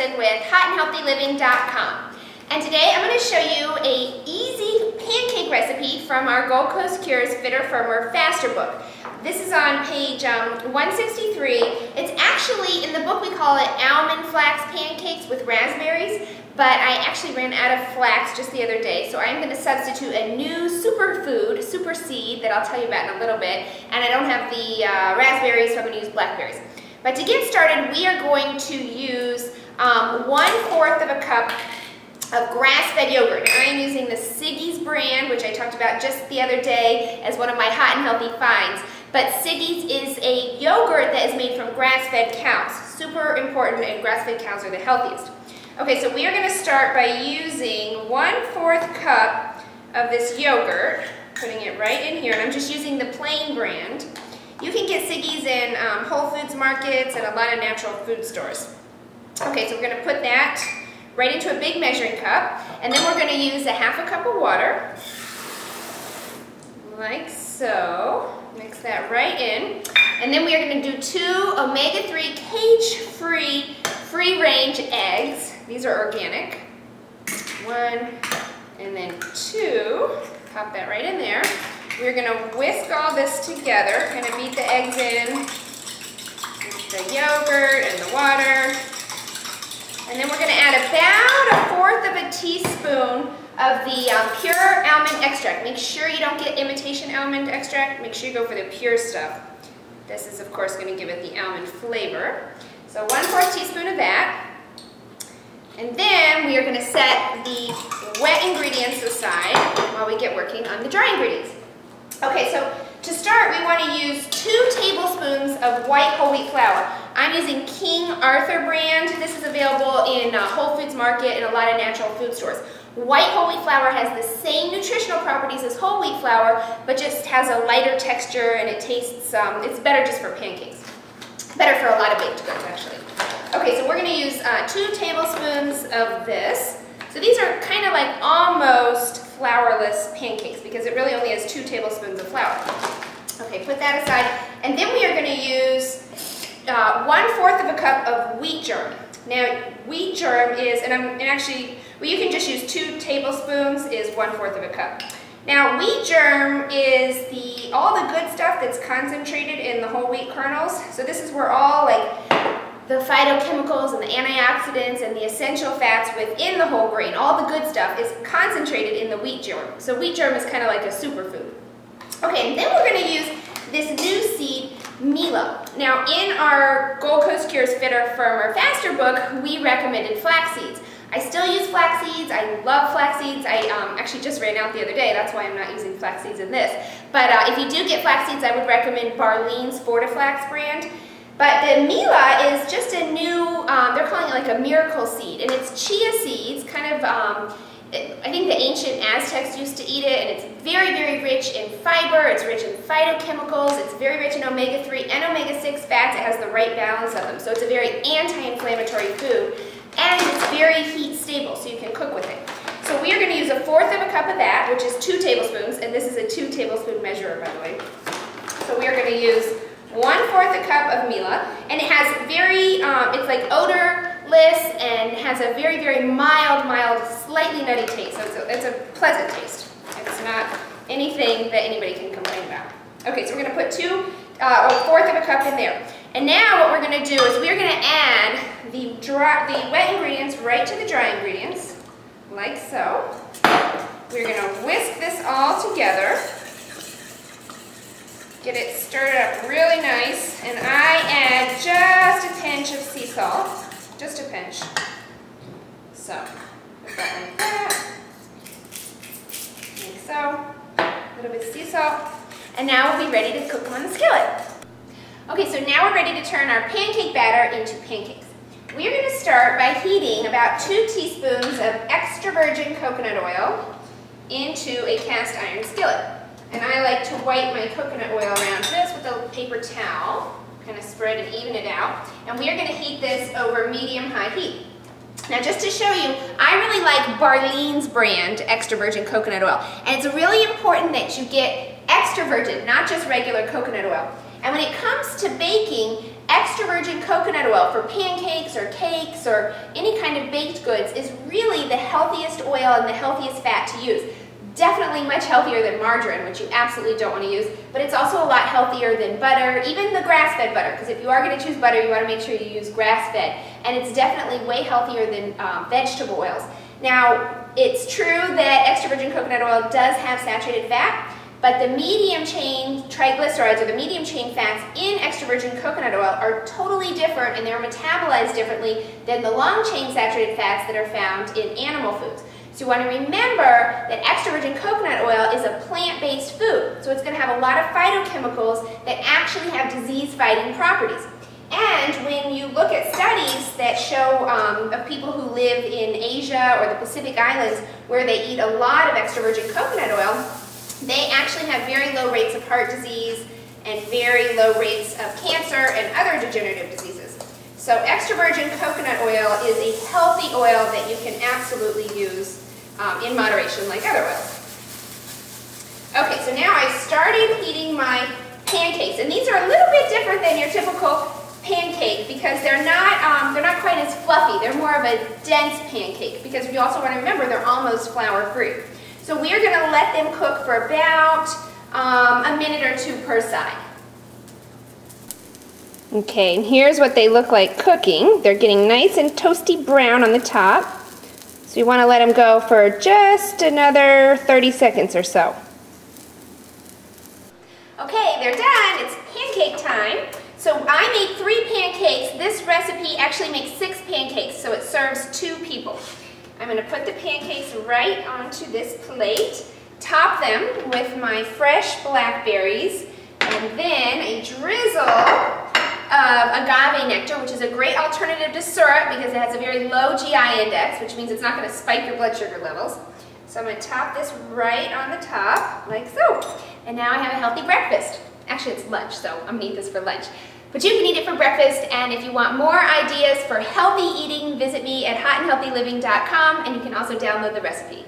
Harrison with hotandhealthyliving.com. And today I'm going to show you an easy pancake recipe from our Gold Coast Cures Fitter, Firmer, Faster book. This is on page 163. It's actually, in the book we call it almond flax pancakes with raspberries, but I actually ran out of flax just the other day, so I'm going to substitute a new superfood, super seed, that I'll tell you about in a little bit, and I don't have the raspberries, so I'm going to use blackberries. But to get started, we are going to use 1/4 of a cup of grass-fed yogurt. Now, I am using the Siggy's brand, which I talked about just the other day as one of my hot and healthy finds. But Siggy's is a yogurt that is made from grass-fed cows. Super important, and grass-fed cows are the healthiest. Okay, so we are going to start by using 1/4 cup of this yogurt, putting it right in here, and I'm just using the plain brand. You can get Siggy's in Whole Foods markets and a lot of natural food stores. Okay, so we're going to put that right into a big measuring cup, and then we're going to use 1/2 cup of water, like so. Mix that right in, and then we are going to do 2 omega-3 cage-free, free-range eggs. These are organic. 1, and then 2. Pop that right in there. We're going to whisk all this together, kind of beat the eggs in with the yogurt and the water. And then we're going to add about 1/4 of a teaspoon of the pure almond extract. Make sure you don't get imitation almond extract. Make sure you go for the pure stuff. This is, of course, going to give it the almond flavor. So 1/4 teaspoon of that. And then we are going to set the wet ingredients aside while we get working on the dry ingredients. Okay, so to start, we want to use 2 tablespoons of white whole wheat flour. I'm using King Arthur brand. This is available in Whole Foods Market and a lot of natural food stores. White whole wheat flour has the same nutritional properties as whole wheat flour, but just has a lighter texture, and it tastes, it's better just for pancakes. Better for a lot of baked goods, actually. Okay, so we're going to use 2 tablespoons of this. So these are kind of like almost flourless pancakes because it really only has 2 tablespoons of flour. Okay, put that aside. And then we are going to use 1/4 of a cup of wheat germ. Now, wheat germ is, well, you can just use 2 tablespoons is 1/4 of a cup. Now, wheat germ is all the good stuff that's concentrated in the whole wheat kernels. So this is where all the phytochemicals and the antioxidants and the essential fats within the whole grain, all the good stuff, is concentrated in the wheat germ. So wheat germ is kind of like a superfood. Okay, and then we're going to use this new seed, Mila. Now, in our Gold Coast Cures Fitter, Firmer, Faster book, we recommended flax seeds. I still use flax seeds. I love flax seeds. I actually just ran out the other day. That's why I'm not using flax seeds in this. But if you do get flax seeds, I would recommend Barlean's Fortiflax brand. But the Mila is just a new, they're calling it like a miracle seed, and it's chia seeds, kind of, I think the ancient Aztecs used to eat it, and it's very, very rich in fiber, it's rich in phytochemicals, it's very rich in omega-3 and omega-6 fats. It has the right balance of them, so it's a very anti-inflammatory food, and it's very heat stable, so you can cook with it. So we are going to use 1/4 of a cup of that, which is 2 tablespoons, and this is a 2 tablespoon measurer, by the way. So we are going to use 1/4 a cup of Mila, and it has very, it's like odorless and has a very, very mild, slightly nutty taste. So it's a pleasant taste. It's not anything that anybody can complain about. Okay, so we're going to put 1/4 of a cup in there. And now what we're going to do is we're going to add the wet ingredients right to the dry ingredients, like so. We're going to whisk this all together. Get it stirred up really nice, and I add just a pinch of sea salt, just a pinch. So, put that like that, like so, a little bit of sea salt, and now we'll be ready to cook them on the skillet. Okay, so now we're ready to turn our pancake batter into pancakes. We are going to start by heating about 2 teaspoons of extra virgin coconut oil into a cast iron skillet. And I like to wipe my coconut oil around this with a paper towel, kind of spread and even it out. And we are going to heat this over medium-high heat. Now, just to show you, I really like Barlean's brand extra virgin coconut oil. And it's really important that you get extra virgin, not just regular coconut oil. And when it comes to baking, extra virgin coconut oil for pancakes or cakes or any kind of baked goods is really the healthiest oil and the healthiest fat to use. Definitely much healthier than margarine, which you absolutely don't want to use, but it's also a lot healthier than butter, even the grass-fed butter, because if you are going to choose butter, you want to make sure you use grass-fed, and it's definitely way healthier than vegetable oils. Now, it's true that extra virgin coconut oil does have saturated fat, but the medium chain triglycerides or the medium chain fats in extra virgin coconut oil are totally different, and they're metabolized differently than the long chain saturated fats that are found in animal foods. So you want to remember that extra virgin coconut oil is a plant-based food, so it's going to have a lot of phytochemicals that actually have disease-fighting properties. And when you look at studies that show of people who live in Asia or the Pacific Islands where they eat a lot of extra virgin coconut oil, they actually have very low rates of heart disease and very low rates of cancer and other degenerative diseases. So extra virgin coconut oil is a healthy oil that you can absolutely use in moderation like other oils. Okay, so now I started heating my pancakes, and these are a little bit different than your typical pancake because they're not quite as fluffy. They're more of a dense pancake because we also want to remember they're almost flour-free. So we are going to let them cook for about a minute or two per side. Okay, and here's what they look like cooking. They're getting nice and toasty brown on the top. So you want to let them go for just another 30 seconds or so. Okay, they're done. It's pancake time. So I made 3 pancakes. This recipe actually makes 6 pancakes, so it serves 2 people. I'm going to put the pancakes right onto this plate, top them with my fresh blackberries, and then a drizzle of agave nectar, which is a great alternative to syrup because it has a very low GI index, which means it's not going to spike your blood sugar levels. So I'm going to top this right on the top, like so. And now I have a healthy breakfast. Actually, it's lunch, so I'm going to eat this for lunch. But you can eat it for breakfast, and if you want more ideas for healthy eating, visit me at hotandhealthyliving.com, and you can also download the recipe.